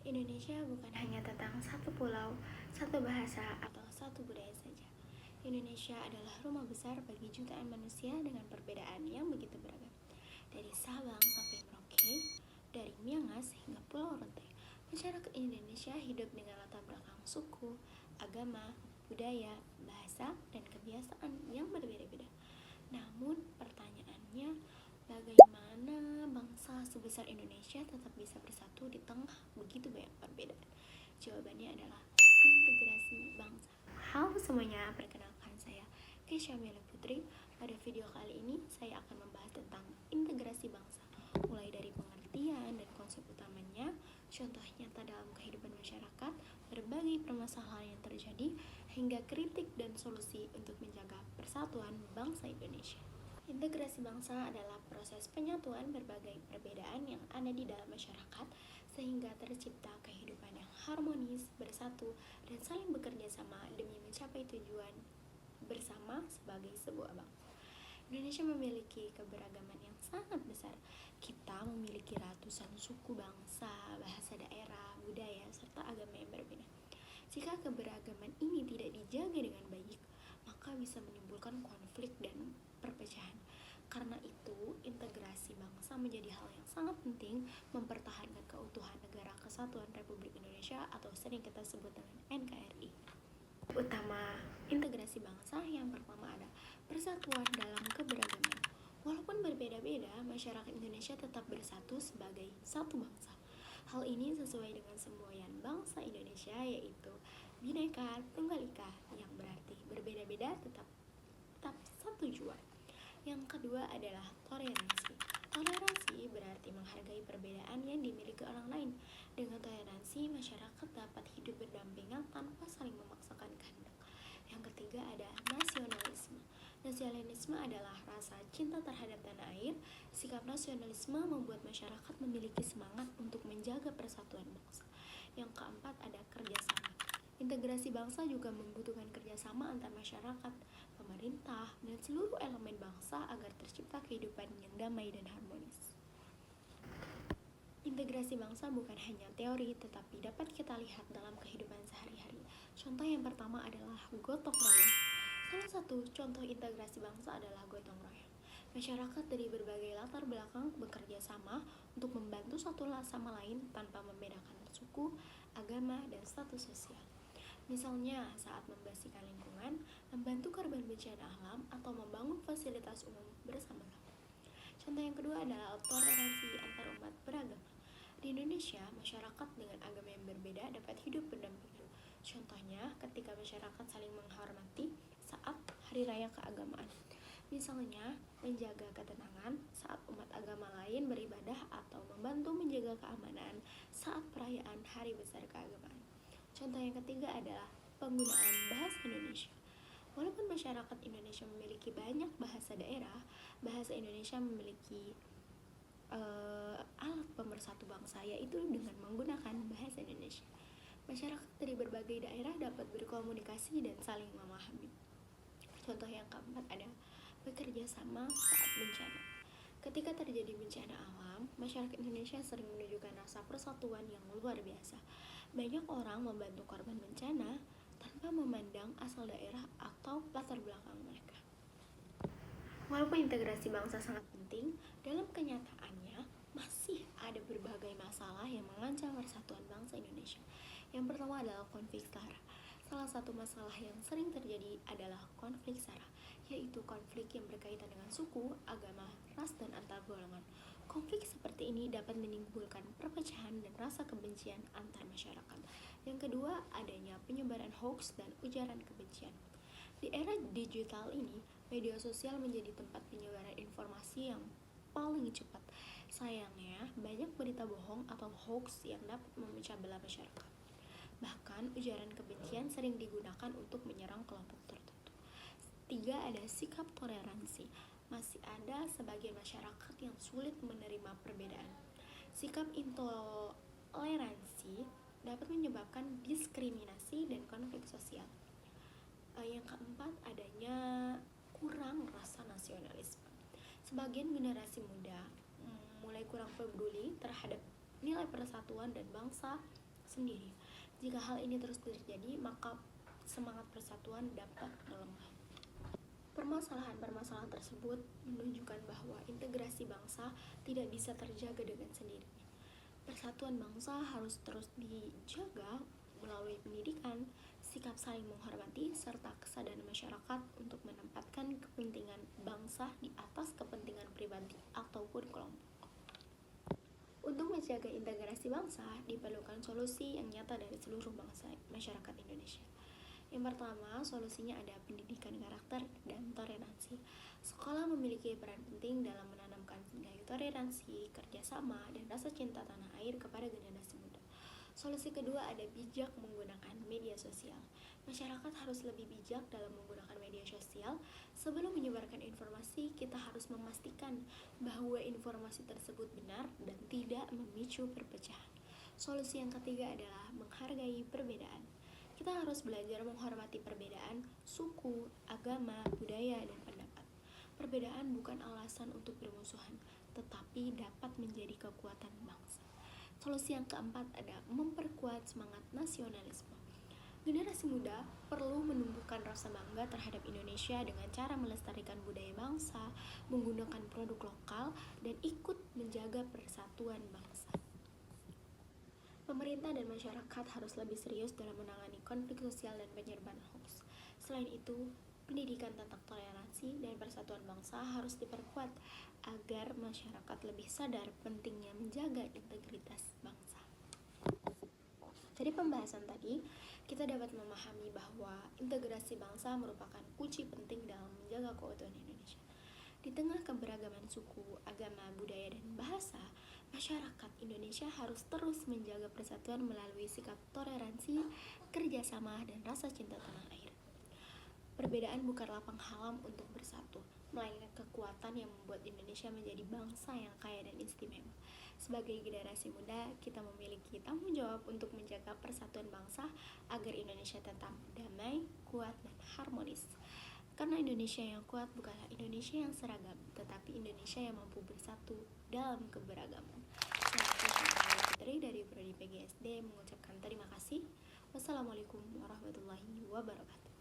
Indonesia bukan hanya tentang satu pulau, satu bahasa, atau satu budaya saja. Indonesia adalah rumah besar bagi jutaan manusia dengan perbedaan yang begitu beragam. Dari Sabang sampai Merauke, dari Miangas hingga Pulau Rote, masyarakat Indonesia hidup dengan latar belakang suku, agama, budaya, bahasa, dan kebiasaan yang berbeda-beda. Namun pertanyaannya, bagaimana bangsa sebesar Indonesia tetap bisa bersatu di tengah begitu banyak perbedaan? Jawabannya adalah integrasi bangsa. Halo semuanya, perkenalkan saya Kesha Mela Putri. Pada video kali ini saya akan membahas tentang integrasi bangsa, mulai dari pengertian dan konsep utamanya, contoh nyata dalam kehidupan masyarakat, berbagai permasalahan yang terjadi, hingga kritik dan solusi untuk menjaga persatuan bangsa Indonesia. Integrasi bangsa adalah proses penyatuan berbagai perbedaan yang ada di dalam masyarakat sehingga tercipta kehidupan yang harmonis, bersatu, dan saling bekerja sama demi mencapai tujuan bersama sebagai sebuah bangsa. Indonesia memiliki keberagaman yang sangat besar. Kita memiliki ratusan suku bangsa, bahasa daerah, budaya, serta agama yang berbeda. Jika keberagaman ini tidak dijaga dengan baik, maka bisa menimbulkan konflik dan perpecahan. Karena itu, integrasi bangsa menjadi hal yang sangat penting mempertahankan keutuhan Negara Kesatuan Republik Indonesia atau sering kita sebut dengan NKRI. Utama integrasi bangsa yang pertama ada persatuan dalam keberagaman. Walaupun berbeda-beda, masyarakat Indonesia tetap bersatu sebagai satu bangsa. Hal ini sesuai dengan semboyan bangsa Indonesia, yaitu Bhinneka Tunggal Ika, yang berarti berbeda-beda tetap satu jua. Yang kedua adalah toleransi. Toleransi berarti menghargai perbedaan yang dimiliki orang lain. Dengan toleransi, masyarakat dapat hidup berdampingan tanpa saling memaksakan kehendak. Yang ketiga ada nasionalisme. Nasionalisme adalah rasa cinta terhadap tanah air. Sikap nasionalisme membuat masyarakat memiliki semangat untuk menjaga persatuan bangsa. Yang keempat ada kerjasama. Integrasi bangsa juga membutuhkan kerjasama antar masyarakat, pemerintah, dan seluruh elemen bangsa agar tercipta kehidupan yang damai dan harmonis. Integrasi bangsa bukan hanya teori, tetapi dapat kita lihat dalam kehidupan sehari-hari. Contoh yang pertama adalah gotong royong. Salah satu contoh integrasi bangsa adalah gotong royong. Masyarakat dari berbagai latar belakang bekerja sama untuk membantu satu sama lain tanpa membedakan suku, agama, dan status sosial. Misalnya saat membersihkan lingkungan, membantu korban bencana alam, atau membangun fasilitas umum bersama-sama. Contoh yang kedua adalah toleransi antar umat beragama. Di Indonesia, masyarakat dengan agama yang berbeda dapat hidup berdampingan. Contohnya ketika masyarakat saling menghormati saat hari raya keagamaan. Misalnya, menjaga ketenangan saat umat agama lain beribadah atau membantu menjaga keamanan saat perayaan hari besar keagamaan. Contoh yang ketiga adalah penggunaan bahasa Indonesia. Walaupun masyarakat Indonesia memiliki banyak bahasa daerah, bahasa Indonesia memiliki alat pemersatu bangsa, yaitu dengan menggunakan bahasa Indonesia. Masyarakat dari berbagai daerah dapat berkomunikasi dan saling memahami. Contoh yang keempat ada bekerja sama saat bencana. Ketika terjadi bencana alam, masyarakat Indonesia sering menunjukkan rasa persatuan yang luar biasa. Banyak orang membantu korban bencana tanpa memandang asal daerah atau latar belakang mereka. Walaupun integrasi bangsa sangat penting, dalam kenyataannya masih ada berbagai masalah yang mengancam persatuan bangsa Indonesia. Yang pertama adalah konflik SARA. Salah satu masalah yang sering terjadi adalah konflik SARA, yaitu konflik yang berkaitan dengan suku, agama, ras, dan antar golongan. Konflik seperti ini dapat menimbulkan perpecahan dan rasa kebencian antar masyarakat. Yang kedua, adanya penyebaran hoax dan ujaran kebencian. Di era digital ini, media sosial menjadi tempat penyebaran informasi yang paling cepat. Sayangnya, banyak berita bohong atau hoax yang dapat memecah belah masyarakat. Bahkan, ujaran kebencian sering digunakan untuk menyerang kelompok tertentu. Tiga, ada sikap toleransi. Masih ada sebagian masyarakat yang sulit menerima perbedaan. Sikap intoleransi dapat menyebabkan diskriminasi dan konflik sosial. Yang keempat, adanya kurang rasa nasionalisme. Sebagian generasi muda mulai kurang peduli terhadap nilai persatuan dan bangsa sendiri. Jika hal ini terus terjadi, maka semangat persatuan dapat melemah. Permasalahan-permasalahan tersebut menunjukkan bahwa integrasi bangsa tidak bisa terjaga dengan sendirinya. Persatuan bangsa harus terus dijaga melalui pendidikan, sikap saling menghormati, serta kesadaran masyarakat untuk menempatkan kepentingan bangsa di atas kepentingan pribadi ataupun kelompok. Untuk menjaga integrasi bangsa, diperlukan solusi yang nyata dari seluruh bangsa masyarakat Indonesia. Yang pertama, solusinya ada pendidikan karakter dan toleransi. Sekolah memiliki peran penting dalam menanamkan nilai toleransi, kerjasama, dan rasa cinta tanah air kepada generasi muda. Solusi kedua ada bijak menggunakan media sosial. Masyarakat harus lebih bijak dalam menggunakan media sosial. Sebelum menyebarkan informasi, kita harus memastikan bahwa informasi tersebut benar dan tidak memicu perpecahan. Solusi yang ketiga adalah menghargai perbedaan. Kita harus belajar menghormati perbedaan suku, agama, budaya, dan pendapat. Perbedaan bukan alasan untuk bermusuhan, tetapi dapat menjadi kekuatan bangsa. Solusi yang keempat ada memperkuat semangat nasionalisme. Generasi muda perlu menumbuhkan rasa bangga terhadap Indonesia dengan cara melestarikan budaya bangsa, menggunakan produk lokal, dan ikut menjaga persatuan bangsa. Pemerintah dan masyarakat harus lebih serius dalam menangani konflik sosial dan penyebaran hoax. Selain itu, pendidikan tentang toleransi dan persatuan bangsa harus diperkuat agar masyarakat lebih sadar pentingnya menjaga integritas bangsa. Dari pembahasan tadi, kita dapat memahami bahwa integrasi bangsa merupakan kunci penting dalam menjaga keutuhan Indonesia. Di tengah keberagaman suku, agama, budaya, dan bahasa, masyarakat Indonesia harus terus menjaga persatuan melalui sikap toleransi, kerjasama, dan rasa cinta tanah air. Perbedaan bukanlah penghalang untuk bersatu, melainkan kekuatan yang membuat Indonesia menjadi bangsa yang kaya dan istimewa. Sebagai generasi muda, kita memiliki tanggung jawab untuk menjaga persatuan bangsa agar Indonesia tetap damai, kuat, dan harmonis. Karena Indonesia yang kuat bukanlah Indonesia yang seragam, tetapi Indonesia yang mampu bersatu dalam keberagaman. Saya Putri dari Prodi PGSD mengucapkan terima kasih. Wassalamualaikum warahmatullahi wabarakatuh.